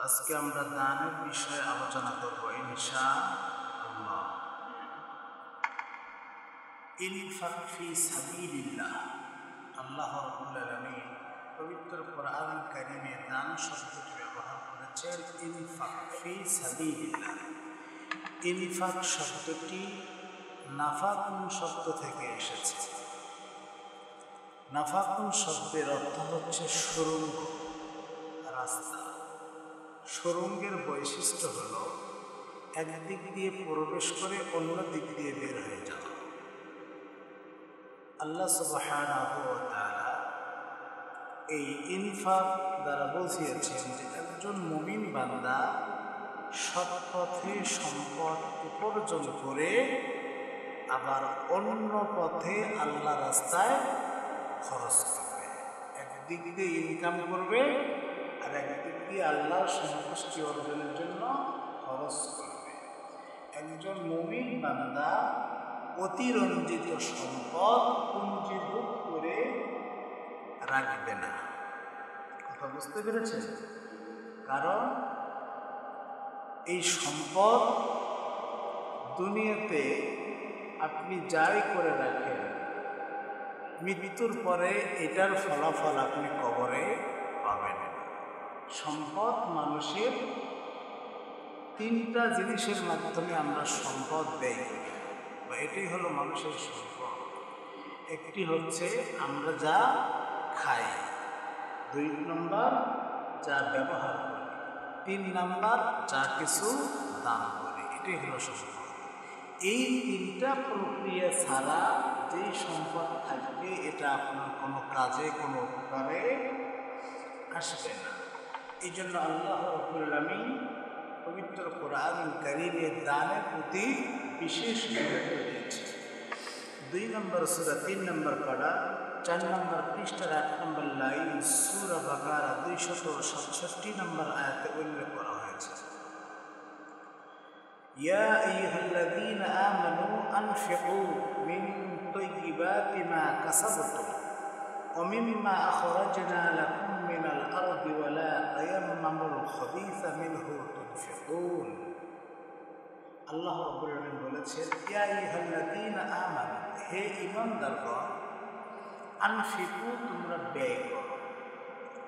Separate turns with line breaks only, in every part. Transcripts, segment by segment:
আজকে আমরা দানের বিষয়ে আলোচনা করব ইনশাআল্লাহ। ইনফাক ফি সাবিলিল্লাহ। আল্লাহ রাব্বুল আলামিন পবিত্র কোরআন কারীমে দান শব্দটি ব্যবহার করেছেন ইনফাক ফি সাবিলিল্লাহ। ইনফাক শব্দটি নাফাকুন শব্দ থেকে এসেছে। নাফাকুন শব্দের অর্থ হচ্ছে সুড়ঙ্গ, রাস্তা। সুড়ঙ্গের বৈশিষ্ট্য হল একদিক দিয়ে প্রবেশ করে অন্য দিক দিয়ে বের হয়ে যাওয়া। আল্লাহ সুবহানাহু ওয়া তাআলা এই ইনফাক দ্বারা বুঝিয়েছেন যে একজন মুমিন বান্দা সৎ পথে সম্পদ উপার্জন করে আবার অন্য পথে আল্লাহ রাস্তায় খরচ করবে। একদিক দিয়ে ইনকাম করবে আর একদিক দিয়ে আল্লাহর সন্তুষ্টি অর্জনের জন্য খরচ করবে। একজন মুমিন বান্দা অতিরঞ্জিত সম্পদ পুঞ্জীভূত করে রাখবে না। কথা বুঝতে পেরেছেন? কারণ এই সম্পদ দুনিয়াতে আপনি যাই করে রাখেন, মৃত্যুর পরে এটার ফলাফল আপনি কবরে পাবেন। সম্পদ মানুষের তিনটা জিনিসের মাধ্যমে আমরা সম্পদ ব্যয় করি, বা এটাই হলো মানুষের সম্পদ। একটি হচ্ছে আমরা যা খাই, 2 নম্বর যা ব্যবহার করি, 3 নম্বর যা কিছু দান করি। এটাই হলো সম্পদ। এই 3টা প্রক্রিয়া ছাড়া যেই সম্পদ থাকবে এটা আপনার কোনো কাজে কোনো উপকারে আসবে না। এই জন্য আল্লাহ রাব্বুল আলামিন পবিত্র কোরআন কারীমে দানের প্রতি বিশেষ গুরুত্ব দিয়েছে। 2 নম্বর সূরা 3 নম্বর পারা 4 নম্বর পৃষ্ঠার 8 নম্বর লাইন সূরা বাকারা 267 নম্বর আয়াতে উল্লেখ করা হয়েছে, ইয়া আইয়ুহাল্লাযীনা আমানু আনফিকু মিন তাইয়্যিবাতি মা কাসাবতুম ওয়া মিম্মা আখরাজনা লাকুম মিনাল আরদি ওয়া লা তায়াম্মামুল খাবীসা মিনহু তুনফিকুন। আল্লাহ রাব্বুল আলামিন বলেছেন, ইয়া আইয়ুহাল্লাযীনা আমানু, হে ঈমানদারগণ, আনফিকু, তোমরা ব্যয় করো,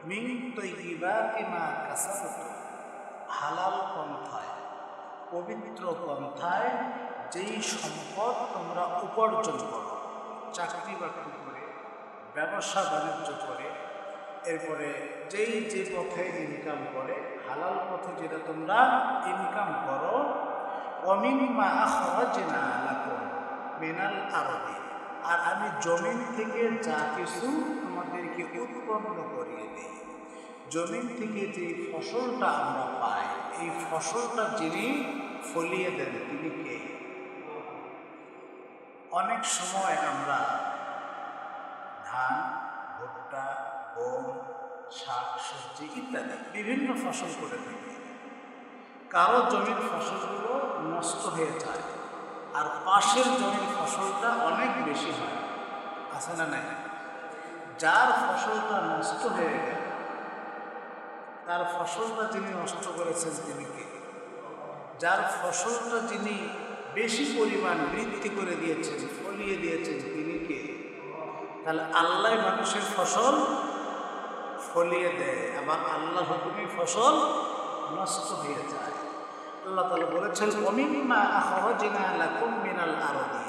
মিন তাইয়্যিবাতি মা কাসাবতুম, হালাল পন্থায়, পবিত্র পন্থায় যেই সম্পদ তোমরা উপার্জন করো, চাকরি বাকরি করে, ব্যবসা বাণিজ্য করে, এরপরে যেই যে পথে ইনকাম করে, হালাল পথে যেটা তোমরা ইনকাম করো, ওয়ামিম্মা আখরাজনা লাকুম মিনাল আরদি, আর আমি জমিন থেকে যা কিছু তোমাদেরকে উৎপন্ন করিয়ে দিই। জমিন থেকে যে ফসলটা আমরা পাই, এই ফসলটা যিনি ফলিয়ে দেন তিনি কে? অনেক সময় আমরা ধান, ভুট্টা, গম, শাক সবজি ইত্যাদি বিভিন্ন ফসল করে থাকি। কারো জমির ফসলগুলো নষ্ট হয়ে যায় আর পাশের জমির ফসলটা অনেক বেশি হয়, আছে না নাই? যার ফসলটা নষ্ট হয়ে গেল, তার ফসলটা যিনি নষ্ট করেছেন তিনি কে? যার ফসলটা যিনি বেশি পরিমাণ বৃদ্ধি করে দিয়েছেন, ফলিয়ে দিয়েছেন, তিনি কে? তাহলে আল্লাহ মানুষের ফসল ফলিয়ে দেয়, আবার আল্লাহ হুকুমে ফসল নষ্ট হয়ে যায়। আল্লাহ তাআলা বলেছেন, ওয়ামিম্মা আখরাজনা লাকুম মিনাল আরদি,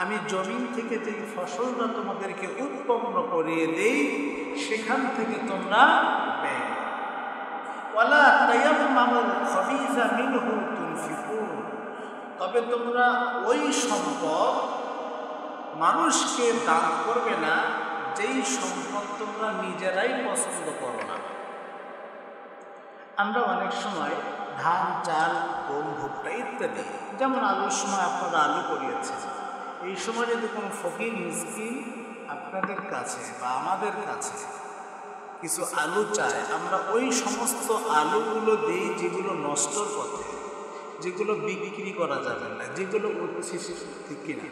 আমি জমিন থেকে যে ফসলটা তোমাদেরকে উৎপন্ন করিয়ে দেই সেখান থেকে তোমরা ব্যয় করো। ওয়ালা তায়াম্মামুল খাবীসা মিনহু তুনফিকুন, তবে তোমরা ওই সম্পদ মানুষকে দান করবে না যেই সম্পদ তোমরা নিজেরাই পছন্দ করো না। আমরা অনেক সময় ধান, চাল, গম, ভুট্টা ইত্যাদি, যেমন আলুর সময় আপনারা আলু করিয়েছেন, এই সময় যদি কোনো ফকির মিসকিন আপনাদের কাছে বা আমাদের কাছে কিছু আলু চায়, আমরা ওই সমস্ত আলুগুলো দিই যেগুলো নষ্টর পথে, যেগুলো বিক্রি করা যাবে না, যেগুলো উচ্ছিষ্ট, ঠিক কিনা?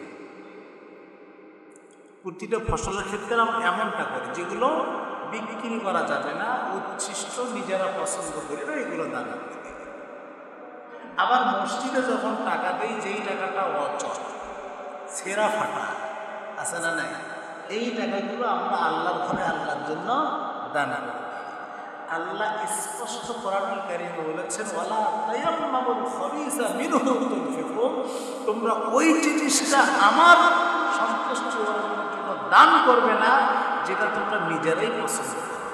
প্রতিটা ফসলের ক্ষেত্রে আমরা এমনটা করি যেগুলো বিক্রি করা যাবে না, উচ্ছিষ্ট নিজেরা পছন্দ করি না, এগুলো দান করে দিই। আবার মসজিদে যখন টাকা দেই, যেই টাকাটা অচল, ছেঁড়া ফাটা আছে না নাই, এই টাকাগুলো আমরা আল্লাহর ঘরে আল্লাহর জন্য দান করি। আল্লাহ স্পষ্ট কোরআনুল কারীমে বলেছেন, ওয়ালা তায়াম্মামুল খাবিসা মিনহু তুনফিকুন, তোমরা ওই জিনিসটা আমার সন্তুষ্টি অর্জনের জন্য দান করবে না যেটা তোমরা নিজেরাই পছন্দ করো,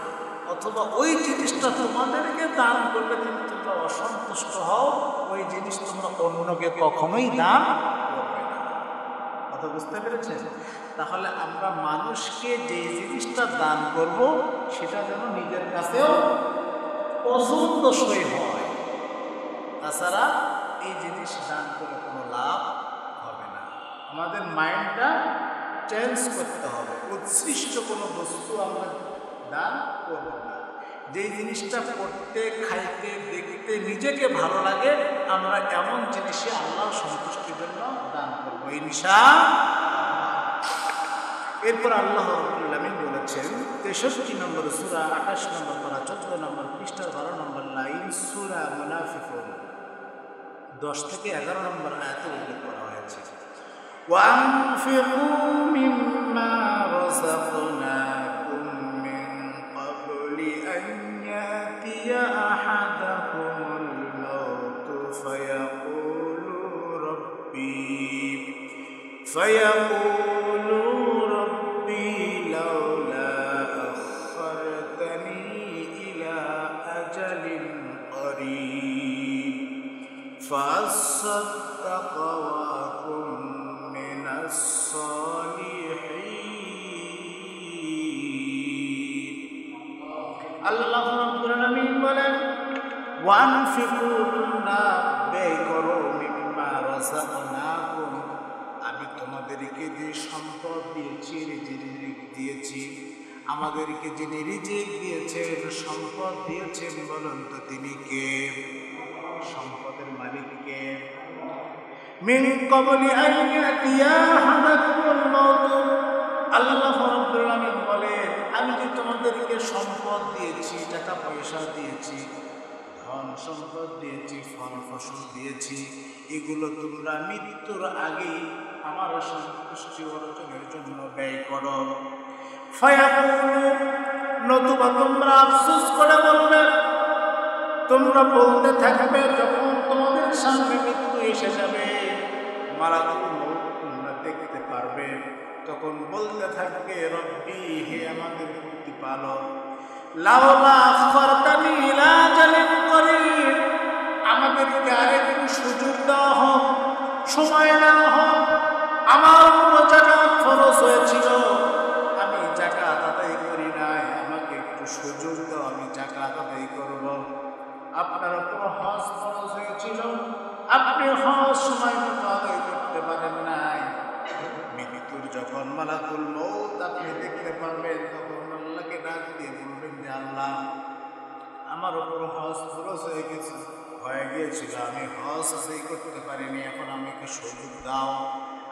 অথবা ওই জিনিসটা তোমাদেরকে দান করবে কিন্তু তোমরা অসন্তুষ্ট হও, ওই জিনিস তোমরা অন্যকে কখনোই দান করবে না। কথা বুঝতে পেরেছেন? তাহলে আমরা মানুষকে যে জিনিসটা দান করব সেটা যেন নিজের কাছেও পছন্দসই হয়, তাছাড়া এই জিনিস দান করে কোনো লাভ হবে না। আমাদের মাইন্ডটা চেঞ্জ করতে হবে। উৎসৃষ্ট কোনো বস্তু আমরা দান করব না। যেই জিনিসটা পড়তে, খাইতে, দেখতে নিজেকে ভালো লাগে, আমরা এমন জিনিসে আল্লাহর সন্তুষ্টির জন্য দান করব ইনশাআল্লাহ। এরপর আল্লাহ রাব্বুল আলামিন বলেছেন 63 নম্বর সূরা 28 নম্বর পারা 14 নম্বর পৃষ্ঠার 12 নম্বর লাইন, সূরা মুনাফিকুন 10 থেকে 11 নম্বর আয়াতে উল্লেখ করা হয়েছে, ওয়ানফিকু মিম্মা রাযাকনাকুম মিন ক্বাবলি আন ইয়াতিয়া আহাদাকুমুল মাউত ফায়াকুলু রব্বি লাউলা আখখারতানি ইলা আজালিন করিব ফাসাদ্দাক ওয়া আকুন মিনাস সালিহিন। আল্লাহ রাব্বুল আলামিন বলেন, ওয়ানফিকু, তোমরা ব্যয় করো, মিম্মা রাযাকনাকুম, আমি তোমাদেরকে যে সম্পদ দিয়েছি, রিজিক দিয়েছি, আমাদেরকে যিনি রিজিক দিয়েছেন, সম্পদ দিয়েছেন, বলুন তো তিনি কে? সম্পদের মালিক কে? মিন ক্বাবলি আন ইয়াতিয়া আহাদাকুমুল মাউত, আল্লাহ রাব্বুল আলামিন বলেন, আমি যে তোমাদেরকে সম্পদ দিয়েছি, টাকা পয়সা দিয়েছি, ধন সম্পদ দিয়েছি, ফল ফসল দিয়েছি, এগুলো তোমরা মৃত্যুর আগেই আমার সন্তুষ্টি অর্জনের জন্য ব্যয় করো। ফায়াকুলু, নতুবা তোমরা আফসোস করে বলবে, তোমরা বলতে থাকবে যখন তোমাদের সামনে মৃত্যু এসে যাবে, মালাকুল মউত তোমরা দেখতে পারবে, তখন বলতে থাকবে, রব্বি, হে আমাদের প্রতিপালক, লাউলা আখখারতানি ইলা আজালিন করিব, আমাদেরকে আরেকটু সুযোগ দেওয়া হোক, সময় দেওয়া হোক, আমার উপর যাকাত ফরজ হয়েছিল, আমি যাকাত আদায় করি নাই, আমাকে একটু সুযোগ দাও, আমি যাকাত আদায় করব। আপনার উপর হজ ফরজ হয়েছিল, আপনি হজ সময় মতো আদায় করতে পারেন নাই, মৃত্যুর যখন মালাকুল মউত আপনি দেখতে পারবেন, তখন আল্লাহকে ডাক দিয়ে বলবেন যে, আল্লাহ, আমার উপর হজ ফরজ হয়ে গিয়েছিল, আমি হজ আদায় করতে পারিনি, এখন আমাকে সুযোগ দাও,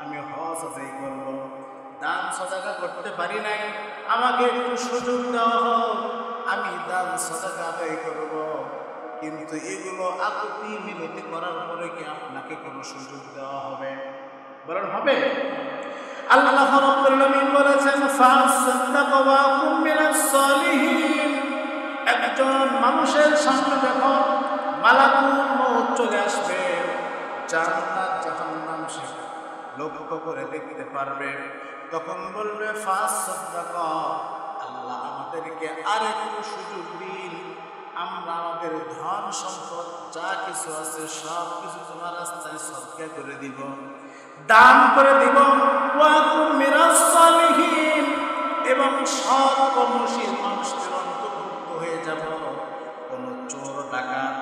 আমি হজ আদায় করব। দান সাদাকা করতে পারি নাই, আমাকে একটু সুযোগ দেওয়া হোক, আমি দান সাদাকা আদায় করব। কিন্তু এগুলো আকুতি মিনতি করার পরে কি আপনাকে কোনো সুযোগ দেওয়া হবে? বলেন হবে? আল্লাহ রাব্বুল আলামিন বলেছেন, ফাসাদ্দাকা ওয়া আকুন মিনাস সালিহিন, একজন মানুষের সামনে যখন মালাকুল মউত চলে আসবে, জান্নাত জাহান্নাম সে লক্ষ্য করে দেখতে পারবে, তখন বলবে, ফাসাদ্দাকা, আল্লাহ আমাদেরকে আরেকটু সুযোগ দিন, আমরা আমাদের ধন সম্পদ যা কিছু আছে সব কিছু তোমার রাস্তায় সদকা করে দিব, দান করে দিব, ওয়া আকুন মিনাস সালিহিন, এবং সৎ কর্মশীল মানুষদের অন্তর্ভুক্ত হয়ে যাব। কোনো চোর, ডাকাত,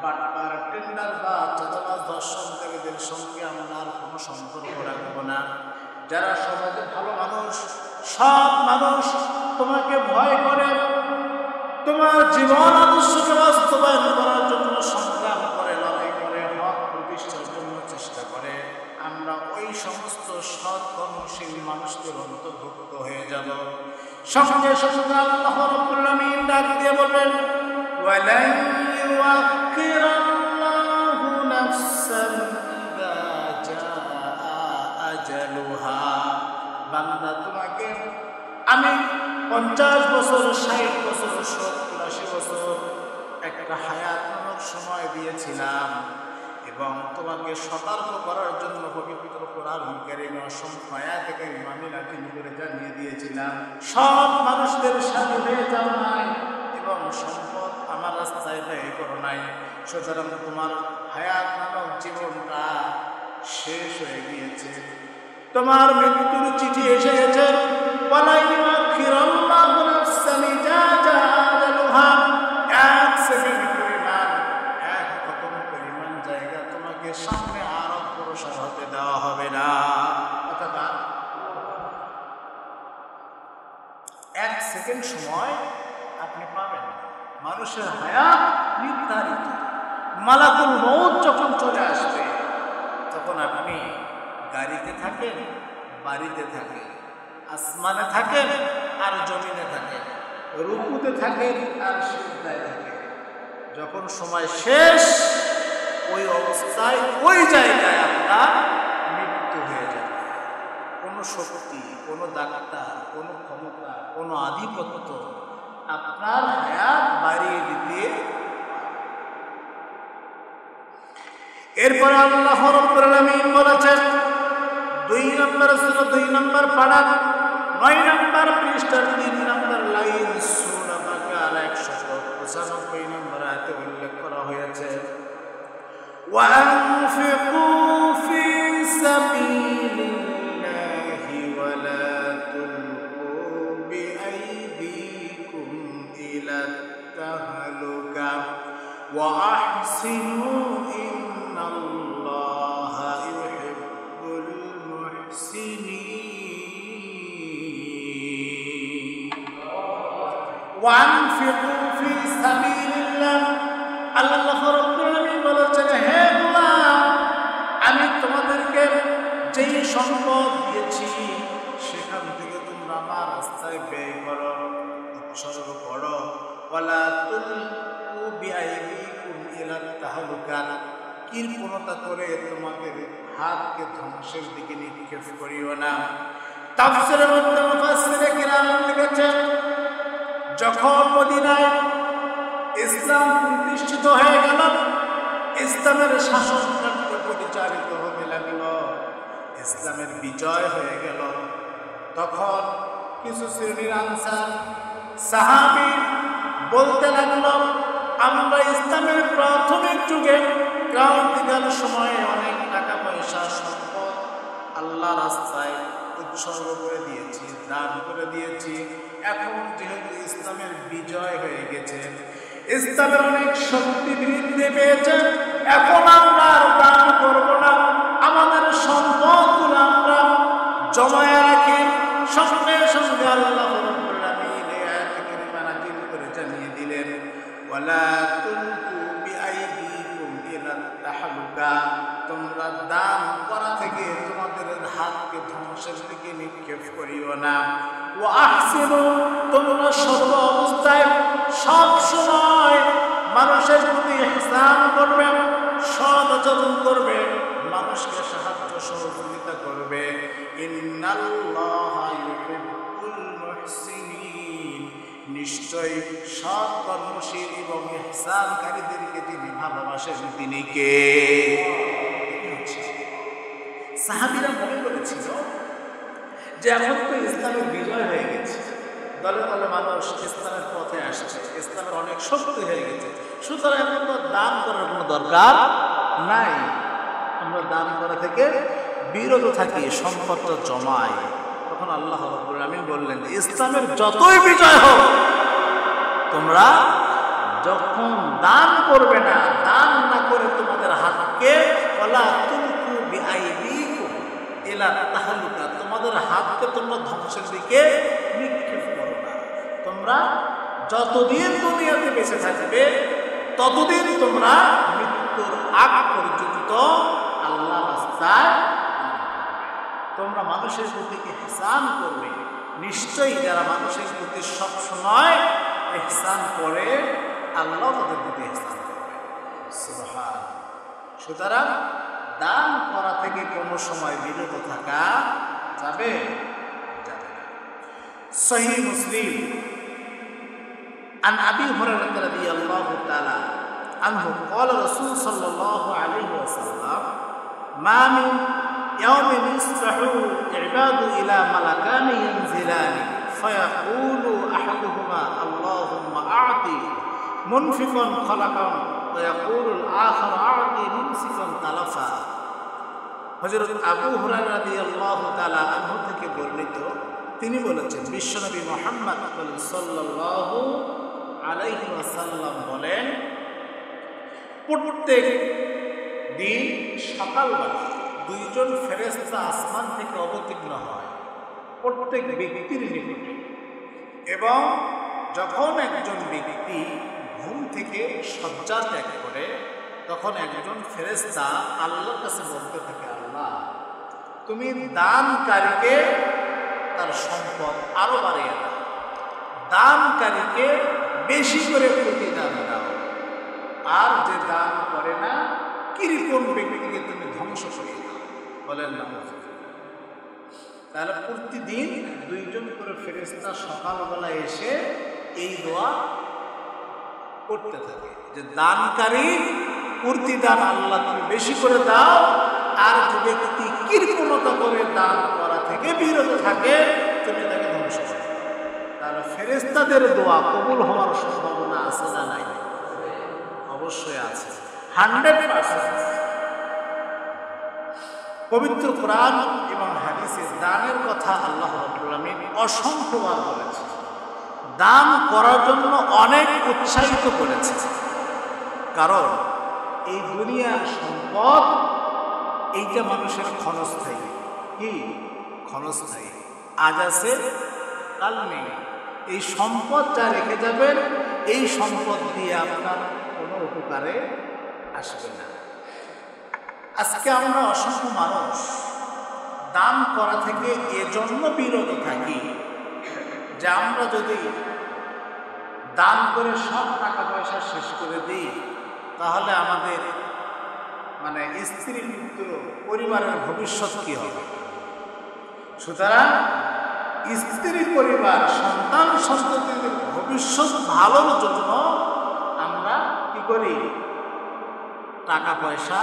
বাটপার, টেন্ডার বা চাঁদাবাজ, ধর্ষণকারীদের সঙ্গে আমরা আর কোনো সম্পর্ক রাখবো না। যারা সমাজে ভালো মানুষ, সৎ মানুষ, তোমাকে ভয় করে, তোমার জীবন আদর্শকে বাস্তবায়ন করার জন্য সংগ্রাম করে, লড়াই করে, হক প্রতিষ্ঠার জন্য চেষ্টা করে, আমরা ওই সমস্ত সৎ কর্মশীল মানুষদের অন্তর্ভুক্ত হয়ে যাব। সঙ্গে সঙ্গে আল্লাহ রাব্বুল আলামিন ডাক দিয়ে বলবেন, ওয়ালাই একটা হায়াত নামক সময় দিয়েছিলাম এবং তোমাকে সতর্ক করার জন্য পবিত্র কোরআন কারীমে অসংখ্য আয়াতে কারীমা আমি নাযিল করে জানিয়ে দিয়েছিলাম সব মানুষদের সাথে হয়ে যাও নাই এবং সম্পদ আমার রাস্তায় ব্যয় করো নাই, সুতরাং তোমার হায়াত নামক জীবনটা শেষ হয়ে গিয়েছে, তোমার মৃত্যুর চিঠি এসে গেছে। এক সেকেন্ড পরিমাণ, এক কদম পরিমাণ জায়গা তোমাকে সামনে আর অগ্রসর হতে দেওয়া হবে না। অর্থাৎ এক সেকেন্ড সময় আপনি পাবেন। মানুষের হায়াত নির্ধারিত, মালাকুল মউত যখন চলে আসবে তখন আপনি গাড়িতে থাকেন, বাড়িতে থাকেন, আসমানে থাকেন আর জমিনে থাকেন, রুকুতে থাকেন আর সিজদায় থাকেন, যখন সময় শেষ ওই অবস্থায় ওই জায়গায় আপনার মৃত্যু হয়ে যাবে। কোনো শক্তি, কোনো ডাক্তার, কোনো ক্ষমতা, কোনো আধিপত্য আপনার হায়াত বাড়িয়ে দিতে। এরপরে আল্লাহ রাব্বুল আলামিন বলেছেন 2 নম্বর সূরা 2 নম্বর পারা 9 নম্বর পৃষ্ঠার 3 নম্বর লাইন সূরা বাকারা 195 নম্বর আয়াতে উল্লেখ করা হয়েছে, ওয়া আনফিকু ফি সাবিলিল্লাহি ওয়া লা তুলকু বিআইদিকুম ইলা তাহলুকা ওয়া আহসিনু ইন্নাল্লাহা ইউহিব্বুল মুহসিনিন। ওয়ানফিকু ফি সাবিলিল্লাহ, আল্লাহ রাব্বুল আলামিন বলেছেন, হে গোলাম, আমি তোমাদেরকে যেই সম্পদ দিয়েছি সেখান থেকে তোমরা আমার রাস্তায় ব্যয় করো, উৎসর্গ করো। ওয়ালা তুলকু বিআইদিকুম ইলা তাহলুকা, কৃপণতা করে তোমাদের হাতকে ধ্বংসের দিকে নিক্ষেপ করিও না। তাফসীরের মধ্যে মুফাসসিরে কিরাম লিখেছেন, যখন মদিনায় ইসলাম প্রতিষ্ঠিত হয়ে গেল, ইসলামের শাসনতন্ত্র পরিচালিত হতে লাগল, ইসলামের বিজয় হয়ে গেল, তখন কিছু শ্রেণীর আনসার সাহাবী বলতে লাগলো, আমরা ইসলামের প্রাথমিক যুগে ক্রান্তিকাল সময়ে অনেক টাকা পয়সা সম্পদ আল্লাহ রাস্তায় উৎসর্গ করে দিয়েছি, দান করে দিয়েছি। এখন যেহেতু ইসলামের বিজয় হয়ে গেছে, ইসলামের অনেক শক্তি বৃদ্ধি পেয়েছে, এখন আমরা আর দান করব না, আমাদের সম্পদগুলো আমরা জমায়ে রাখি। সঙ্গে সঙ্গে আল্লাহ রাব্বুল আলামিন এই আয়াতে কারিমা নাযিল করে জানিয়ে দিলেন, ওয়ালা তুলকু বিআইদিকুম ইলা তাহলুকা, তোমরা দান করা থেকে তোমাদের হাতকে ধ্বংসের দিকে নিক্ষেপ করিও না। ওয়া আহসিনু, তোমরা সর্ব অবস্থায় সব সময় মানুষের প্রতি ইহসান করবে, সৎ আচরণ করবে, মানুষকে সাহায্য সহযোগিতা করবে। ইন্নাল্লাহা ইউহিব্বুল মুহসিনিন, নিশ্চয়ই সৎ কর্মশীল এবং ইহসানকারীদেরকে যিনি ভালোবাসেন তিনি কে? সাহাবীরা মনে করেছিল যে এখন তো ইসলামের বিজয় হয়ে গেছে, দলে দলে মানুষ ইসলামের পথে আসছে, ইসলামের অনেক শক্তি হয়ে গেছে, সুতরাং এখন তো দান করার কোনো দরকার নাই, আমরা দান করা থেকে বিরত থাকি, সম্পদটা জমাই। তখন আল্লাহ রাব্বুল আলামিন বললেন যে ইসলামের যতই বিজয় হোক, তোমরা যখন দান করবে না, দান না করে তোমাদের হাতকে ওয়ালা তুলকু বিআইদিকুম ইলা তাহলুকা, তোমাদের হাতকে তোমরা ধ্বংসের দিকে নিক্ষেপ করো না। তোমরা যতদিন দুনিয়াতে বেঁচে থাকবে ততদিন তোমরা মৃত্যুর আগ পর্যন্ত আল্লাহ রাস্তায় তোমরা মানুষের প্রতি ইহসান করবে। নিশ্চয়ই যারা মানুষের প্রতি সবসময় ইহসান করে আল্লাহ তাদের প্রতি ইহসান করবে। সুবহান। সুতরাং দান করা থেকে কোনো সময় বিরত থাকা যাবে যাবে না। সহিহ মুসলিম আন আবি হুরায়রা রাদিয়াল্লাহু তাআলা عنه قال رسول صلى الله عليه وسلم ما من يوم يصبح العباد إلى ملكان ينزلان فيقول أحدهما اللهم أعطي منفقا خلقا ويقول الآخر أعطي ممسكا تلفا। হযরত আবু হুরায়রা রাদিয়াল্লাহু তাআলা আনহু থেকে বর্ণিত, তিনি বলেছেন বিশ্বনবী মুহাম্মদ সাল্লাল্লাহু আলাইহি ওয়াসাল্লাম বলেন, প্রত্যেক দিন সকালবেলা দুইজন ফেরেশতা আসমান থেকে অবতীর্ণ হয় প্রত্যেক ব্যক্তির নিকটে, এবং যখন একজন ব্যক্তি ঘুম থেকে শয্যা ত্যাগ করে তখন একজন ফেরেশতা আল্লাহর কাছে বলতে থাকে, আল্লাহ তুমি দানকারীকে তার সম্পদ আরো বাড়িয়ে দাও, দানকারীকে বেশি করে প্রতিদান দাও, আর যে দান করে না কিরকম ব্যক্তিকে তুমি ধ্বংস করে দাও। বলেন না? তাহলে প্রতিদিন দুইজন করে ফেরেশতা সকালবেলা এসে এই দোয়া করতে থাকে যে দানকারী প্রতিদান আল্লাহ তুমি বেশি করে দাও, আর যে ব্যক্তি কৃপণতা করে দান করা থেকে বিরত থাকে তুমি তাকে ধ্বংস করো। তাহলে ফেরেশতাদের দোয়া কবুল হওয়ার সম্ভাবনা আছে না নাই? অবশ্যই আছে, 100%। পবিত্র কোরআন এবং হাদিসে দানের কথা আল্লাহ রাব্বুল আলামিন অসংখ্যবার বলেছে, দান করার জন্য অনেক উৎসাহিত করেছে। কারণ এই দুনিয়ার সম্পদ এইটা মানুষের ক্ষণস্থায়ী। কি ক্ষণস্থায়ী? আজ আছে কাল নেই। এই সম্পদ যা রেখে যাবেন এই সম্পদ দিয়ে আপনার কোনো উপকারে আসবে না। আজকে আমরা অসংখ্য মানুষ দান করা থেকে এজন্য বিরত থাকি যে আমরা যদি দান করে সব টাকা পয়সা শেষ করে দিই তাহলে আমাদের স্ত্রী পুত্র পরিবারের ভবিষ্যৎ কি হবে। সুতরাং স্ত্রী পরিবার সন্তান সন্ততিদের ভবিষ্যৎ ভালোর জন্য আমরা কি করি? টাকা পয়সা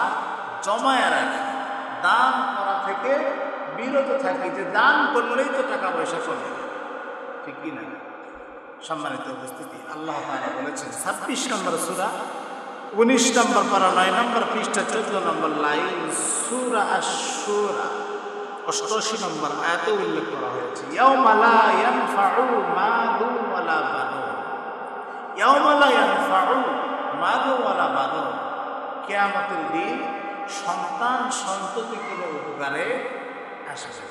জমায় রাখি, দান করা থেকে বিরত থাকি যে দান করলেই তো টাকা পয়সা চলে, ঠিক কি না? সম্মানিত উপস্থিতি, আল্লাহ তাআলা বলেছেন 26 নম্বর সূরা 19 নম্বর পারা 9 নম্বর পৃষ্ঠা 14 নম্বর লাইন সূরা আশ-শূরা 88 নম্বর আয়াতে উল্লেখ করা হয়েছে, ইয়াউমা লা ইয়ানফাউ মালুন ওয়ালা বানুন, ইয়াউমা লা ইয়ানফাউ মালুন ওয়ালা বানুন, কিয়ামতের দিন সন্তান সন্ততি কোনো উপকারে আসবে।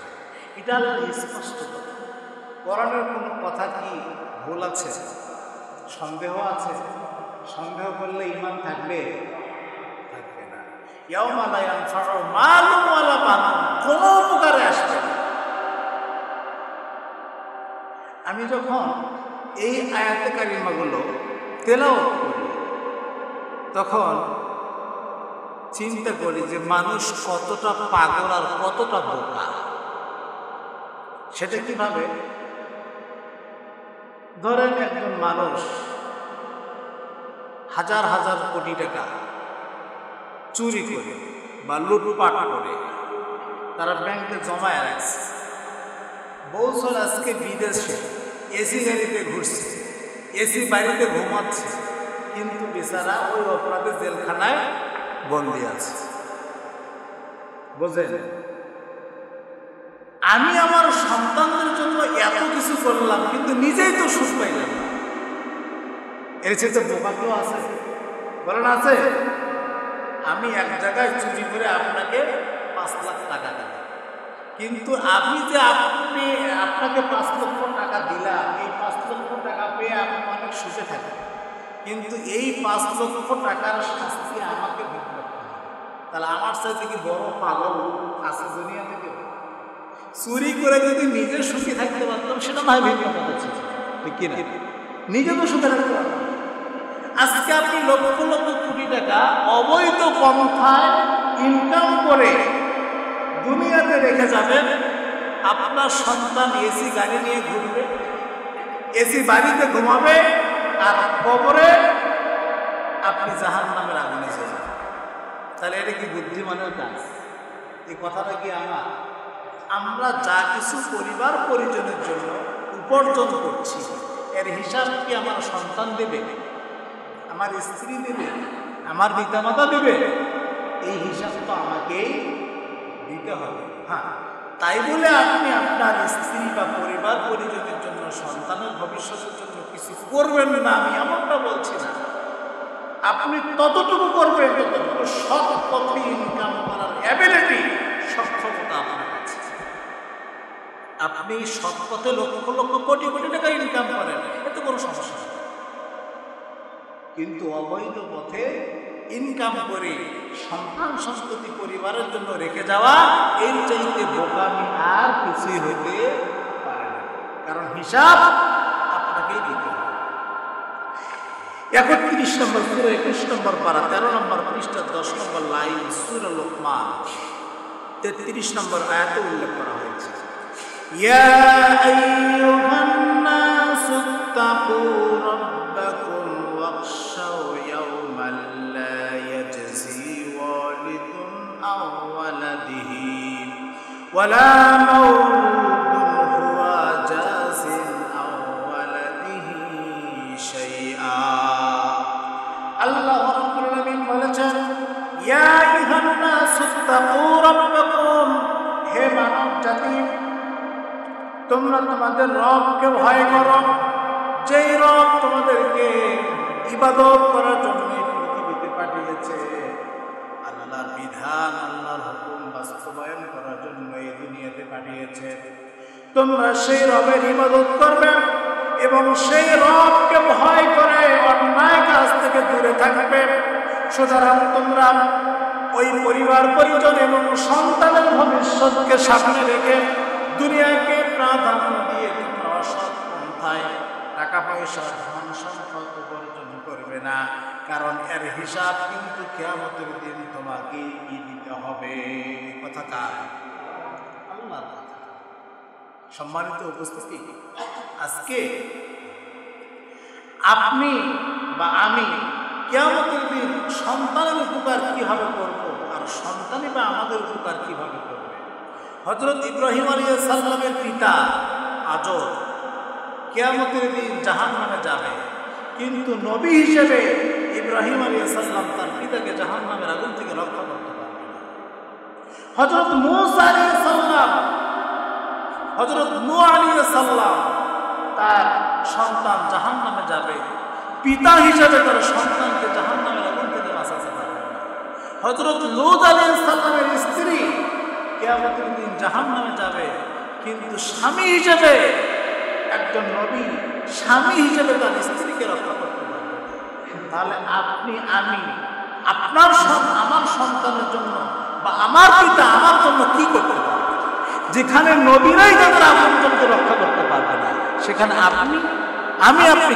এটা আল্লাহর স্পষ্ট কথা। কোরআনের কোনো কথা কি ভুল আছে? সন্দেহ আছে? সন্দেহ করলে ঈমান থাকবে? থাকবে না। ইয়াউমা লা ইয়ানফাউ মালুন ওয়ালা বানুন, কোনো উপকারে আসবে না। আমি যখন এই আয়াতে কারিমাগুলো তেলাওয়াত করি তখন চিন্তা করি যে মানুষ কতটা পাগল আর কতটা বোকা। সেটা কিভাবে? ধরেন একজন মানুষ হাজার হাজার কোটি টাকা চুরি করে বা লুটপাট করে তারা ব্যাংকে জমায় রাখছে, বছর আজকে বিদেশে এসি গাড়িতে ঘুরছে, এসি বাড়িতে ঘুমাচ্ছে, কিন্তু বেচারা ওই অপরাধে জেলখানায় বন্দী আছে। বোঝেন? আমি আমার সন্তানদের জন্য এত কিছু করলাম কিন্তু নিজেই তো সুখ পাইলাম না। এর চেয়ে বোকা কেউ আছে? বলেন আছে? আমি এক জায়গায় চুরি করে আপনাকে 5 লাখ টাকা দিলাম, কিন্তু আপনি যে আপনাকে 5 লক্ষ টাকা দিলাম, এই 5 লক্ষ টাকা পেয়ে আপনি অনেক সুখে থাকেন, কিন্তু এই 5 লক্ষ টাকার শাস্তি আমাকে ভোগ করতে হবে। তাহলে আমার সাথে কি বড় পাগল আছে দুনিয়া থেকে? চুরি করে যদি নিজে সুখী থাকতে পারতাম সেটা ভাই ভিন্ন কথা ছিল, ঠিক কিনা? নিজে তো সুখে থাকতে পারতাম। আজকে আপনি লক্ষ লক্ষ কোটি টাকা অবৈধ পন্থায় ইনকাম করে দুনিয়াতে রেখে যাবেন, আপনার সন্তান এসি গাড়ি নিয়ে ঘুরবে, এসি বাড়িতে ঘুমাবে, আর কবরে আপনি জাহান্নামের আগুনে যাবেন। তাহলে এটা কি বুদ্ধিমানের কাজ? এই কথাটা কি আমরা যা কিছু পরিবার পরিজনের জন্য উপার্জন করছি এর হিসাব কি আমার সন্তান দেবে, আমার স্ত্রী দেবে, আমার পিতামাতা দেবে? এই হিসাব তো আমাকেই দিতে হবে। হ্যাঁ, তাই বলে আপনি আপনার স্ত্রী বা পরিবার পরিজনের জন্য, সন্তানের ভবিষ্যতের জন্য কিছু করবেন না, আমি এমনটা বলছি না। আপনি ততটুকু করবেন যতটুকু সৎ পথে ইনকাম করার অ্যাবিলিটি, সক্ষমতা আপনার আছে। আপনি সৎ পথে লক্ষ লক্ষ কোটি কোটি টাকা ইনকাম করেন, এতে কোনো সমস্যা নেই। কিন্তু অবৈধ পথে ইনকাম করে সন্তান সন্ততি পরিবারের জন্য রেখে যাওয়া, এর চাইতে বোকামি আর কিছুই হইতে পারে না। কারণ হিসাব আপনাকেই দিতে হবে। 31 নম্বর সূরা, 21 নম্বর পারা, 13 নম্বর পৃষ্ঠা, 10 নম্বর লাইন, সূরা লোকমান 33 নম্বর আয়াতে উল্লেখ করা হয়েছে, ইয়া আইয়ুহান নাসু তাকু রাব্বাকুম ওয়াখশাউ ইয়াওমান লা ইয়াজজি ওয়ালিদুন আও ওয়ালাদিহি ওয়ালা মাউলুদুন হুয়া জাযিন আও ওয়ালাদিহি শাইআ। আল্লাহ রাব্বুল আলামিন বলেছেন, ইয়া আইয়ুহান নাসু তাকু রাব্বাকুম, হে মানব জাতি, তোমরা তোমাদের রবকে ভয় করো, যেই রব তোমাদেরকে ইবাদত করার জন্য পৃথিবীতে পাঠিয়েছে, আল্লাহর বিধান, আল্লাহর হুকুম বাস্তবায়ন করার জন্য এই দুনিয়াতে পাঠিয়েছে। তোমরা সেই রবের ইবাদত করবে এবং সেই রবকে ভয় করে অন্যায় কাজ থেকে দূরে থাকবে। সুতরাং তোমরা ওই পরিবার পরিজন এবং সন্তানের ভবিষ্যৎকে সামনে রেখে দুনিয়াকে প্রাধান্য দিয়ে তোমরা অসৎ পন্থায় টাকা পয়সা, ধন সম্পদ উপার্জন করবে না, কারণ এর হিসাব কিন্তু কিয়ামতের দিন তোমাকে দিতে হবে। কথা কার? আল্লাহর কথা। সম্মানিত উপস্থিতি, আজকে আপনি বা আমি কিয়ামতের দিন সন্তানের উপকার কিভাবে করব, আর সন্তানই বা আমাদের উপকার কিভাবে করবে? হযরত ইব্রাহিম আলাইহিস সালামের পিতা আজর কিয়ামতের দিন জাহান্নামে যাবে, কিন্তু নবী হিসেবে ইব্রাহিম আলাইহিস সালাম তার পিতাকে জাহান্নামের আগুন থেকে রক্ষা করতে পারবে না। হযরত মূসা আলাইহিস সালাম, হযরত নূহ আলাইহিস সালাম, তার সন্তান জাহান্নামে যাবে, পিতা হিসেবে তার সন্তানকে জাহান্নামের আগুন থেকে বাঁচাতে পারবে না। হযরত লূত আলাইহিস সালামের স্ত্রী কিয়ামতের দিন জাহান্নামে যাবে, কিন্তু স্বামী হিসেবে, একজন নবী স্বামী হিসেবে তার স্ত্রীকে রক্ষা করতে পারবে। তাহলে আপনি আমি আপনার আমার সন্তানের জন্য বা আমার পিতা আমার জন্য কি করতে পারবে? যেখানে নবীরাই তাদের আপনজনকে রক্ষা করতে পারবে না, সেখানে আপনি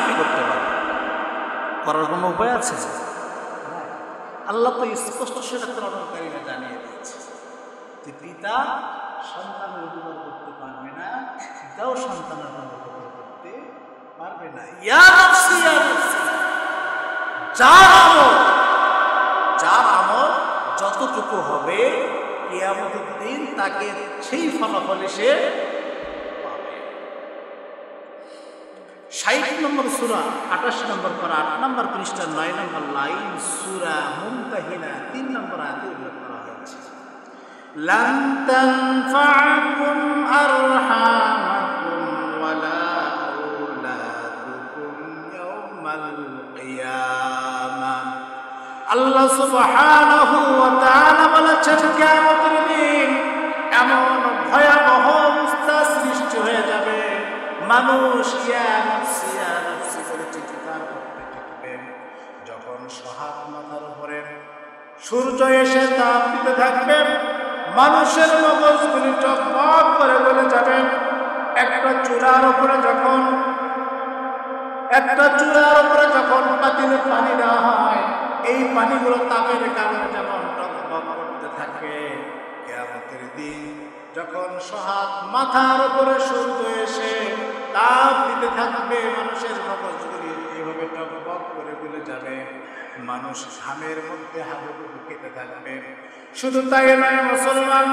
কি করতে পারবেন? করার কোনো উপায় আছে? আল্লাহ তো স্পষ্ট সেটা কোরআনে জানিয়ে দিয়েছে যে পিতা সন্তানের উপকার করতে পারবে না, পিতাও সন্তানের উপকার করতে পারবে না। ইয়া নাফসি ইয়া নাফসি, যার আমল যতটুকু হবে কিয়ামতের দিন তাকে সেই ফলাফলে সে পাবে। 60 নম্বর সূরা 28 নম্বর পারা 8 নম্বর পৃষ্ঠা 9 নম্বর লাইন, সূরা মুমতাহিনা 3 নম্বর আয়াতে উল্লেখ করা হয়েছে, লান তানফা'কুম আরহামাকুম ওয়ালা আওলাদুকুম ইয়াওমাল কিয়ামাহ। আল্লাহ সুবহানাহু ওয়া তাআলা বলেছেন, কিয়ামতের দিন এমন ভয়াবহ অবস্থা সৃষ্টি হয়ে যাবে, মানুষ ইয়া নাফসি ইয়া নাফসি করে চিৎকার করতে থাকবে। যখন সোহাগ মাথার উপরে সূর্য এসে তাপ দিতে থাকবে, মানুষের মগজগুলি টকবক করে বলে যাবে। একটা চুলার উপরে যখন পাতিলে পানি দেওয়া হয়, এই পানিগুলো তাপের কারণে যেমন টকবক করতে থাকে, কিয়ামতের দিন যখন সোহাগ মাথার উপরে সূর্য এসে তাপ দিতে থাকবে, মানুষের মগজগুলি এইভাবে টকবক করে বলে যাবে। মানুষ ঘামের মধ্যে হাবুডুবু খেতে থাকবে। শুধু তাই নয় মুসলমান,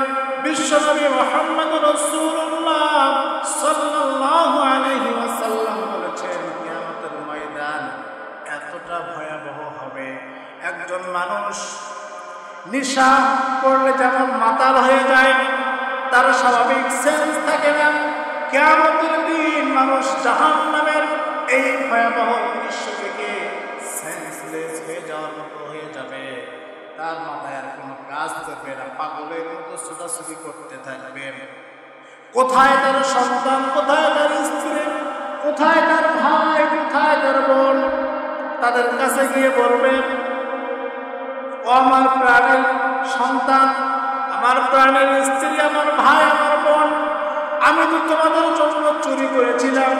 বিশ্বনবী মুহাম্মদ রাসূলুল্লাহ সাল্লাল্লাহু আলাইহি ওয়াসাল্লাম বলেছেন কিয়ামতের ময়দান এতটা ভয়াবহ হবে, একজন মানুষ নেশা করলে যেমন মাতাল হয়ে যায়, তার স্বাভাবিক সেন্স থাকে না, কিয়ামতের দিন মানুষ জাহান্নামের এই ভয়াবহ দৃশ্য থেকে সেন্সলেস হয়ে যাওয়ার মতো হয়ে যাবে। তার মাথায় আর কোনো কাজ করবে না, পাগলের মতো ছোটাছুটি করতে থাকবে। কোথায় তার সন্তান, কোথায় তার স্ত্রী, কোথায় তার ভাই, কোথায় তার বোন, তাদের কাছে গিয়ে বলবে, ও আমার প্রাণের সন্তান, আমার প্রাণের স্ত্রী, আমার ভাই, আমার বোন, আমি তো তোমাদের জন্য চুরি করেছিলাম,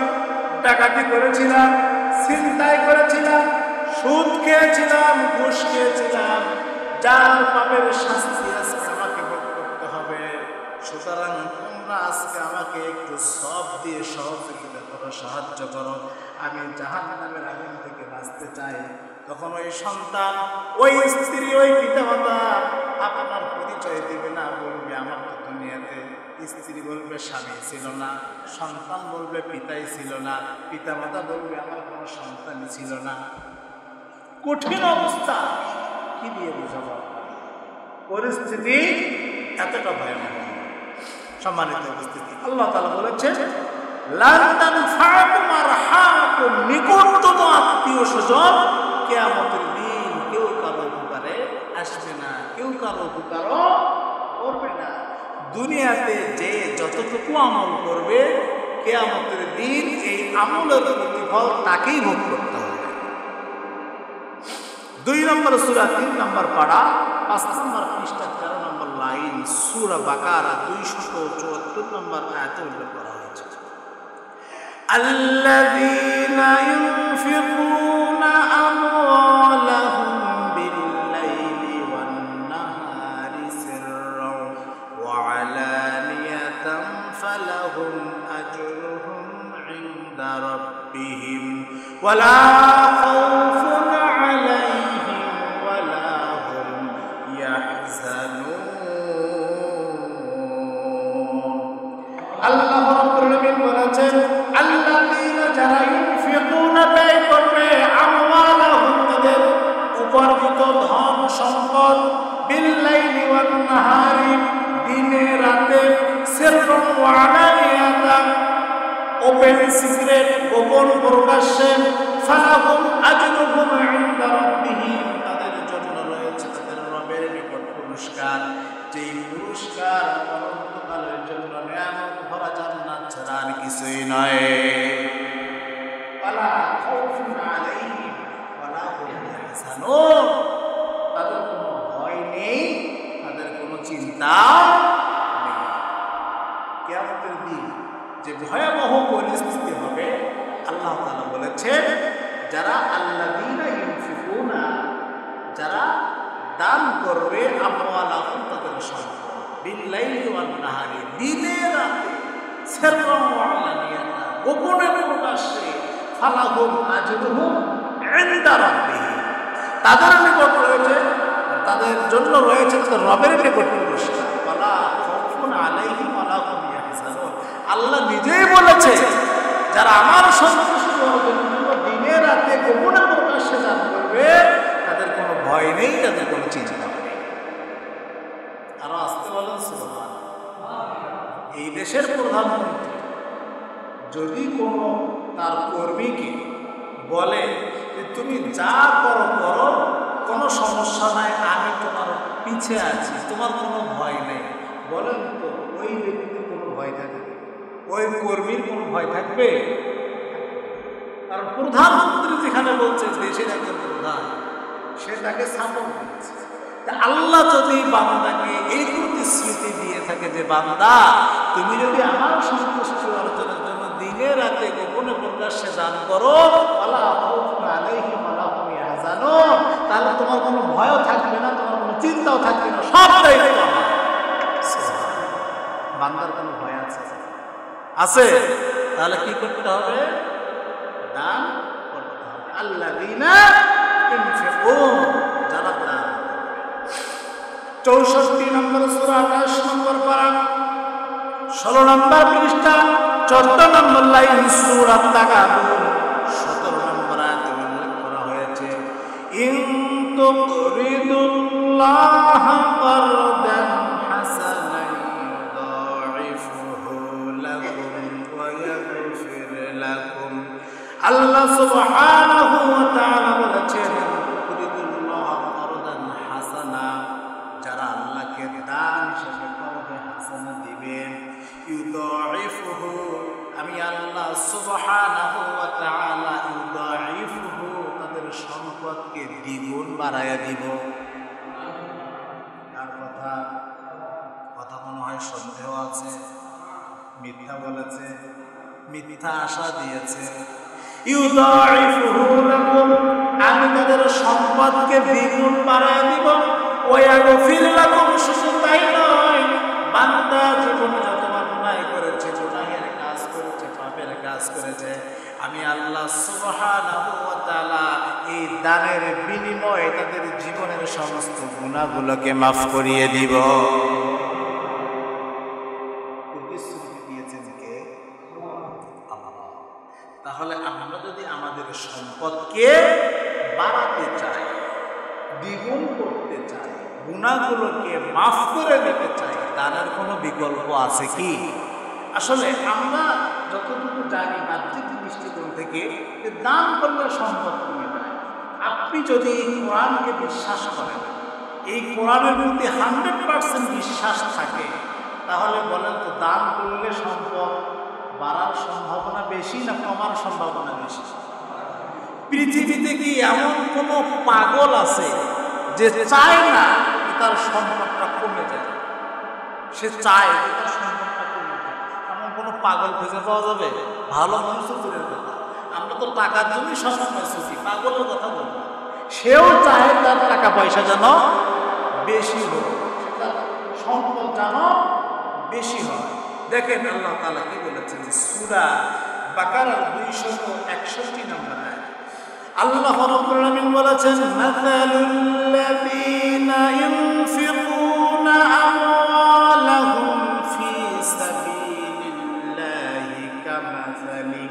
ডাকাতি করেছিলাম, ছিনতাই করেছিলাম, সুদ খেয়েছিলাম, ঘুষ খেয়েছিলাম, যার পাপের শাস্তি আজকে আমাকে ভোগ করতে হবে। সুতরাং তোমরা আজকে আমাকে একটু সব দিয়ে সহযোগিতা করো, সাহায্য করো, আমি জাহান্নামের আগুন থেকে বাঁচতে চাই। তখন ওই সন্তান, ওই স্ত্রী, ওই পিতামাতা আপনার পরিচয় দেবে না, বলবে আমার তো দুনিয়াতে স্ত্রী বলবে স্বামী ছিল না, সন্তান বলবে পিতাই ছিল না, পিতামাতা বলবে আমার কোনো সন্তানই ছিল না। কঠিন অবস্থা, কি দিয়ে বুঝাবো? পরিস্থিতি এতটা ভয়াবহ। সম্মানিত উপস্থিতি, আল্লাহ তাআলা বলেছেন লান তানফাকুম আরহামুকুম, নিকটতম আত্মীয় স্বজন কিয়ামতের দিন কেউ কারো উপকারে আসবে না, কেউ কারো উপকারও করবে না। দুনিয়াতে যে যতটুকু আমল করবে, কিয়ামতের দিন এই আমলের প্রতিফল তাকেই ভোগ করতে হবে। 2 নম্বর সূরা 3 নম্বর পারা 5 নম্বর পৃষ্ঠা 13 নম্বর লাইন সূরা বাকারা 274 নম্বর আয়াতে উল্লেখ করা হয়েছে, আল্লাযীনা ইউনফিকুনা আমওয়ালাহুম বিল-লাইলি ওয়ান-নাহারি সিররান ওয়া আলানিয়াতান ফালাহুম আজরুহুম ইনদা রাব্বিহিম ওয়া লা খাউফুন আলাইহিম ওয়া লা হুম ইয়াহজানুন। আল্লাহ রাব্বুল আলামিন বলেছেন আল্লাযীনা যারা ইউনফিকুনা ব্যয় করবে আমওয়ালাহুম তাদের উপার্জিত ধন সম্পদ বিল-লাইলি ওয়ান-নাহারি দিনে রাতে সিররান ওয়া আলানিয়াতান ওপেন সিক্রেট গোপন প্রকাশ্যে ফালাহুম আজরুহুম ইনদা রাব্বিহিম তাদের জন্য রয়েছে তাদের রবের নিকট পুরস্কার, যেই পুরস্কার অনন্তকালের জন্য নিয়ামত ভরা জান্নাত ছাড়া আর কিছুই নয়। ওয়ালা খাউফুন আলাইহিম ওয়ালা হুম ইয়াহজানুন, তাদের কোনো ভয় নেই, তাদের কোনো চিন্তা নেই। কিয়ামতের দিন যে ভয়াবহ পরিস্থিতি হবে, আল্লাহ তাআলা বলেছেন যারা আল্লাযীনা ইউনফিকুনা, যারা দান করবে আমওয়ালাহুম তাদের সম্পদ বিল-লাইলি ওয়ান-নাহারি দিনে রাতে সিররান ওয়া আলানিয়াতান গোপনে প্রকাশ্যে ফালাহুম আজরুহুম ইনদা রাব্বিহিম তাদের নিকট রয়েছে, তাদের জন্য রয়েছে তাদের রবের নিকট পুরস্কার। ওয়ালা খাউফুন আলাইহিম ওয়ালা হুম ইয়াহজানুন, আল্লাহ নিজেই বলেছে যারা আমার সন্তুষ্টি অর্জনের জন্য দিনে রাতে গোপনে প্রকাশ্যে দান করবে তাদের কোনো ভয় নেই, তাদের কোনো চিন্তা নেই। আরো আসতে বলেন সুবহানাল্লাহ। এই দেশের প্রধানমন্ত্রী যদি কোনো তার কর্মীকে বলে যে তুমি যা করো করো, কোনো সমস্যা নাই, আমি তোমার পিছে আছি, তোমার কোনো ভয় নেই, বলেন তো ওই ব্যক্তির কোনো ভয় থাকবে? ওই কর্মীর কোনো ভয় থাকবে? কারণ প্রধানমন্ত্রী যেখানে বলছে দেশের একজন প্রধান, সে তাকে সাপোর্ট দিচ্ছে। আল্লাহ যদি বান্দাকে এই প্রতিশ্রুতি দিয়ে থাকে যে বান্দা তুমি যদি আমার সন্তুষ্টি অর্জনের জন্য দিনে রাতে গোপনে প্রকাশ্যে দান করো, ওয়ালা খাউফুন আলাইহিম ওয়ালা হুম ইয়াহজানুন, তাহলে তোমার কোনো ভয়ও থাকবে না, তোমার কোনো চিন্তাও থাকবে না, সব দায়িত্ব আমার। বান্দার কোনো ভয় আছে? তাহলে কি করতে হবে? দান করতে হবে। আল্লাযীনা যারা দান। 64 নম্বর সূরা 28 নম্বর পারা 16 নম্বর পৃষ্ঠা 14 নম্বর লাইন সূরা তাগাবুন 17 নম্বর আয়াতে উল্লেখ করা হয়েছে ইন তুকরিদুল্লাহ কারদান হাসানান ইউদাইফুহু লাকুম ওয়া ইয়াগফির লাকুম। আল্লাহ সুবহানাহু ওয়া তাআলা বলেছেন তুকরিদুল্লাহ কারদান হাসানা, যারা আল্লাহকে দান হিসেবে করবে হাসানা দিবেন, ইউদাইফুহু আমি আল্লাহ সুবহানাহু ওয়া তাআলা ইউদাইফুহু তাদের সম্পদকে দ্বিগুণ বাড়ায়া দিব। কার কথা? কথা মনে হয় সন্দেহ আছে, মিথ্যা বলেছে, মিথ্যা আশা দিয়েছে। ইউদাইফুহু লাকুম আমি তাদের সম্পদকে দ্বিগুণ বাড়ায়া দিব। ওয়া ইয়াগফির লাকুম শুধু তাই নয়, বান্দা জীবনে যত অন্যায় করেছে, গুনাহের কাজ করেছে, পাপের কাজ করেছে, আমি আল্লাহ সুবহানাহু ওয়া তাআলা এই দানের বিনিময়ে তাদের জীবনের সমস্ত গুনাহগুলোকে মাফ করিয়ে দিব। প্রতিশ্রুতি দিয়েছেন কে? আল্লাহ। তাহলে আমরা যদি আমাদের সম্পদকে বাড়াতে চাই, দ্বিগুণ করতে চাই, গুনাহগুলোকে মাফ করে দিতে চাই, দানের কোনো বিকল্প আছে কি? আসলে আমরা যতটুকু জানি বাহ্যিক দৃষ্টিকোণ থেকে যে দান করলে সম্পদ কমে যায়। আপনি যদি এই কোরআনকে বিশ্বাস করেন, এই কোরআনের প্রতি 100% বিশ্বাস থাকে, তাহলে বলেন তো দান করলে সম্পদ বাড়ার সম্ভাবনা বেশি না কমার সম্ভাবনা বেশি? পৃথিবীতে কি এমন কোনো পাগল আছে যে চায় না তার সম্পদটা কমে যায়? সে চায় যে তার সম্পদটা কমে যায়, এমন কোনো পাগল খুঁজে পাওয়া যাবে? ভালো মানুষ দূরের কথা, আমরা তো টাকার জন্যই সবসময় সুখী, পাগলের কথা বলবো। সেও চায় তার টাকা পয়সা যেন বেশি হোক, তার সম্পদ যেন বেশি হয়। দেখেন আল্লাহ তাআলা কি বলেছেন সূরা বাকারার 261 নম্বর আয়াত। আল্লাহ রাব্বুল আলামিন বলেছেন মাসালুল্লাযীনা ইউনফিকুনা আমওয়ালাহুম ফি সাবিলিল্লাহি কামাসালি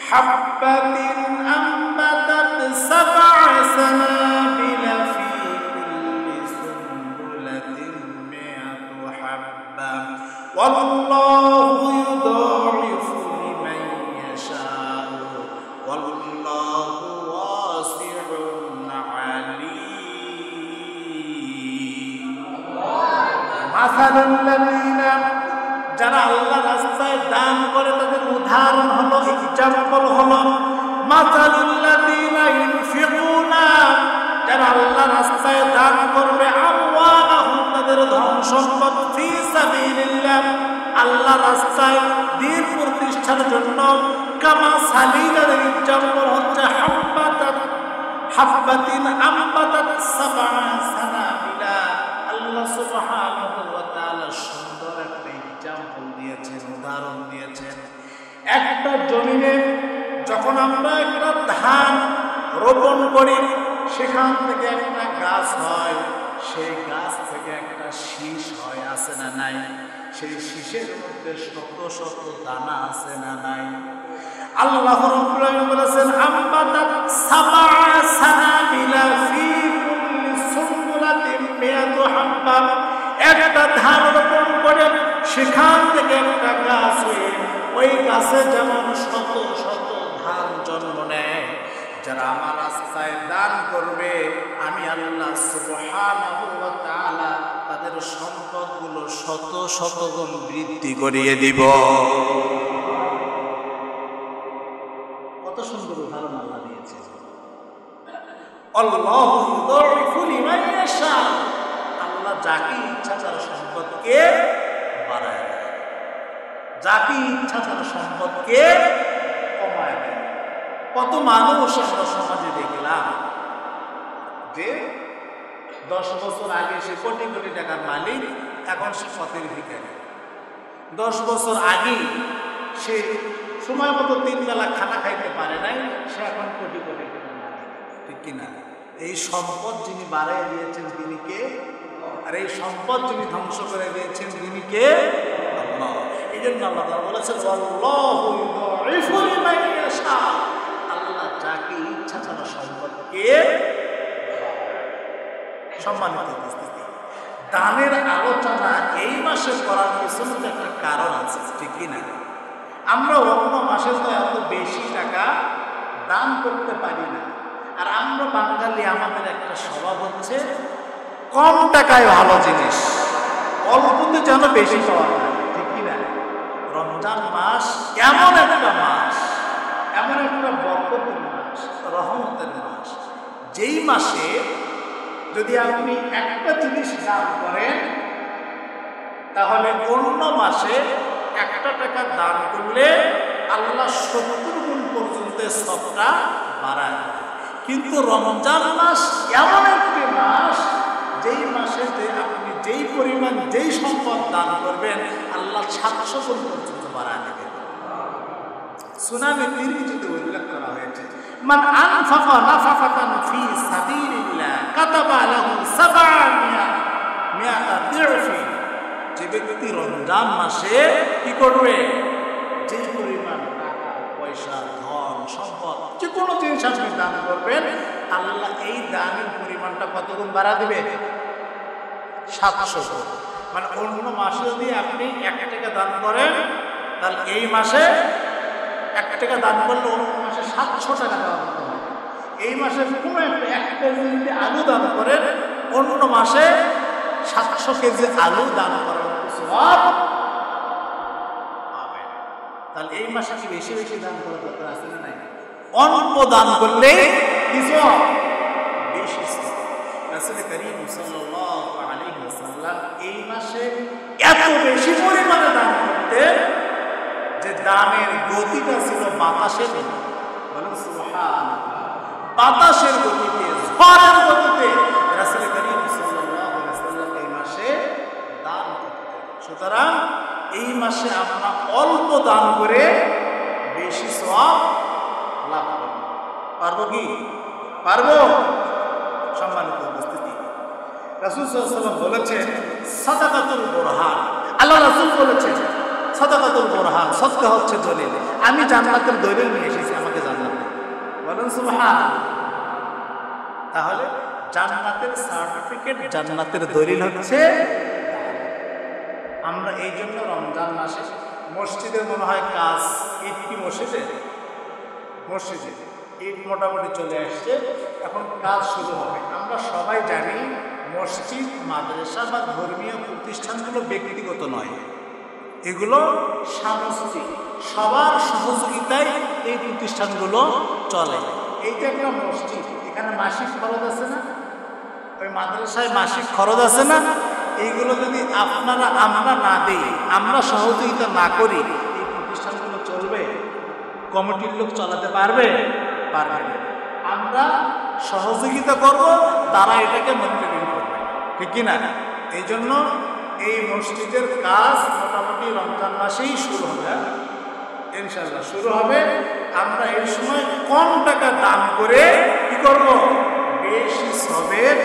হাববাতিন আম্বাতাত সাবআ সানাবিলা ফি কুল্লি সুনবুলাতিন মিআতু হাব্বা ওয়াল্লাহু ইউদাইফু লিমান ইয়াশাউ ওয়াল্লাহু ওয়াসিউন আলীম। মাসালুল্লাযীনা যারা আল্লাহর রাস্তায় দান করে তাদের উদাহরণ হলো, এক্সাম্পল হলো মাসালুল্লাযীনা ইউনফিকুনা যারা আল্লাহর রাস্তায় দান করবে আমওয়ালাহুম তাদের ধন সম্পদ ফি সাবিলিল্লাহ আল্লাহর রাস্তায় দ্বীন প্রতিষ্ঠার জন্য কামাসালি তাদের এক্সাম্পল হচ্ছে হাব্বাতিন আম্বাতাত সাবআ সানাবিলা। আল্লাহ সুবহানাহু ওয়া তাআলা সুন্দর একটা এক্সাম্পল দিয়েছেন, উদাহরণ দিয়েছেন। একটা জমিনে যখন আমরা একটা ধান রোপণ করি, সেখান থেকে একটা গাছ হয়, সেই গাছ থেকে একটা শীষ হয়, আছে না নাই? সেই শীষের মধ্যে শত শত দানা আছে না নাই? আল্লাহ রাব্বুল আলামিন বলেছেন আম্বাতাত সাবআ সানাবিলা ফি কুল্লি সুনবুলাতিন মিআতু হাব্বা। একটা ধান রোপণ করে সেখান থেকে একটা গাছ হয়ে ওই গাছে যেমন শত শত ধান জন্ম নেয়, যারা আমার রাস্তায় দান করবে আমি আল্লাহ সুবহানাহু ওয়া তাআলা তাদের সম্পদগুলো শত শত গুণ বৃদ্ধি করিয়ে দিব। কত সুন্দর উদাহরণ আল্লাহ দিয়েছে। আল্লাহু ইউদাইফু লিমান ইয়াশা, আল্লাহ যাকে ইচ্ছা তার সম্পদকে বাড়ায় দেয়, যাকে ইচ্ছা তার সম্পদকে কমায় দেয়। কত মানুষ আমরা সমাজে দেখলাম যে 10 বছর আগে সে কোটি কোটি টাকার মালিক, এখন সে পথের ভিখারি। 10 বছর আগে সে সময় মতো 3 বেলা খানা খাইতে পারে নাই, সে এখন কোটি কোটি টাকার মালিক। ঠিক কিনা? এই সম্পদ যিনি বাড়াই দিয়েছেন তিনি কে? আর এই সম্পদ যিনি ধ্বংস করে দিয়েছেন তিনি কে? আল্লাহ। এই জন্য আল্লাহ তাআলা বলেছেন আল্লাহু ইউদাইফু লিমান ইয়াশা, আল্লাহ যাকে ইচ্ছা তার সম্পদকে। সম্মানিত উপস্থিতি, দানের আলোচনা এই মাসে করার পিছনে তো একটা কারণ আছে, ঠিক কি না? আমরা অন্য মাসে তো এত বেশি টাকা দান করতে পারি না। আর আমরা বাঙালি, আমাদের একটা স্বভাব হচ্ছে কম টাকায় ভালো জিনিস, অল্পতে যেন বেশি পাওয়া যায়, ঠিক কি না? রমজান মাস এমন একটা মাস, এমন একটা বরকতের মাস, রহমতের মাস, যেই মাসে যদি আপনি একটা জিনিস দান করেন তাহলে অন্য মাসে একটা টাকা দান করলে আল্লাহ 70 গুণ পর্যন্ত সবটা বাড়ায়। কিন্তু রমজান মাস এমন একটি মাস, যেই মাসে যে আপনি যেই পরিমাণ যেই সম্পদ দান করবেন আল্লাহ 700 গুণ পর্যন্ত বাড়ায় দেবেন। সুনানে তিরমিজিতে উল্লেখ করা হয়েছে, মান আনফাকা নাফাকাতান ফি সাবিলিল্লাহ কাতাবা লাহু 700 দিরফি। যে ব্যক্তি রমজান মাসে কি করবে, যে পরিমাণ টাকা পয়সা ধন সম্পদ যে কোনো জিনিস আপনি দান করবেন, আল্লাহ এই দানের পরিমাণটা কত গুণ বাড়া দেবে? 700 গুণ। মানে অন্য মাসে যদি আপনি 1 টাকা দান করেন তাহলে এই মাসে 1 টাকা দান করলে অন্য মাসে 700 টাকা দেওয়া হতে হবে। এই মাসে কোনো একটা 1 কেজি যদি আলু দান করেন, অন্য মাসে 700 কেজি আলু দান করার সওয়াব পাবেন। তাহলে এই মাসে কি বেশি বেশি দান করার দরকার আছে না নাই? অল্প দান করলে কিছু বেশি। রাসূল করিম সাল্লাল্লাহু আলাইহি ওয়াসাল্লাম এই মাসে এত বেশি পরিমাণে দান করতেন যে দানের গতিটা ছিল বাতাসের গতি। বলুন সুবহানাল্লাহ। বাতাসের গতিতে, ঝড়ের গতিতে রাসূল করিম সাল্লাল্লাহু আলাইহি ওয়াসাল্লাম এই মাসে দান করতেন। সুতরাং এই মাসে আমরা অল্প দান করে বেশি সওয়াব লাভ করব। পারবো কি? পারবো। সম্মানিত উপস্থিতি, রাসূল সাল্লাল্লাহু আলাইহি ওয়াসাল্লাম বলেছেন সাদাকাতুল বুরহান। আল্লাহ রাসূল বলেছেন সাদাকাতুল বুরহান, সদকা হচ্ছে দলিল। আমি জান্নাতের দলিল নিয়ে এসেছি, আমাকে জান্নাত দাও। বলেন সুবহানাল্লাহ। তাহলে জান্নাতের সার্টিফিকেট, জান্নাতের দলিল হচ্ছে। আমরা এই জন্য রমজান মাসে মসজিদের মনে হয় কাজ, ঈদ কি মসজিদে? মসজিদে ঈদ মোটামুটি চলে আসছে, এখন কাজ শুরু হবে। আমরা সবাই জানি মসজিদ, মাদ্রাসা বা ধর্মীয় প্রতিষ্ঠানগুলো ব্যক্তিগত নয়, এগুলো সামষ্টিক, সবার সহযোগিতায় এই প্রতিষ্ঠানগুলো চলে। এই যে একটা মসজিদ, এখানে মাসিক খরচ আছে না? ওই মাদ্রাসায় মাসিক খরচ আছে না? এইগুলো যদি আপনারা আমরা না দিই, আমরা সহযোগিতা না করি, এই প্রতিষ্ঠানগুলো চলবে? কমিটির লোক চালাতে পারবে? পারবে না। আমরা সহযোগিতা করব, তারা এটাকে মেনটেন করবে, ঠিক কিনা? এই জন্য এই মসজিদের কাজ মোটামুটি রমজান মাসেই শুরু হবে, ইনশাআল্লাহ শুরু হবে। আমরা এই সময় কম টাকা দান করে কি করব? বেশি সবের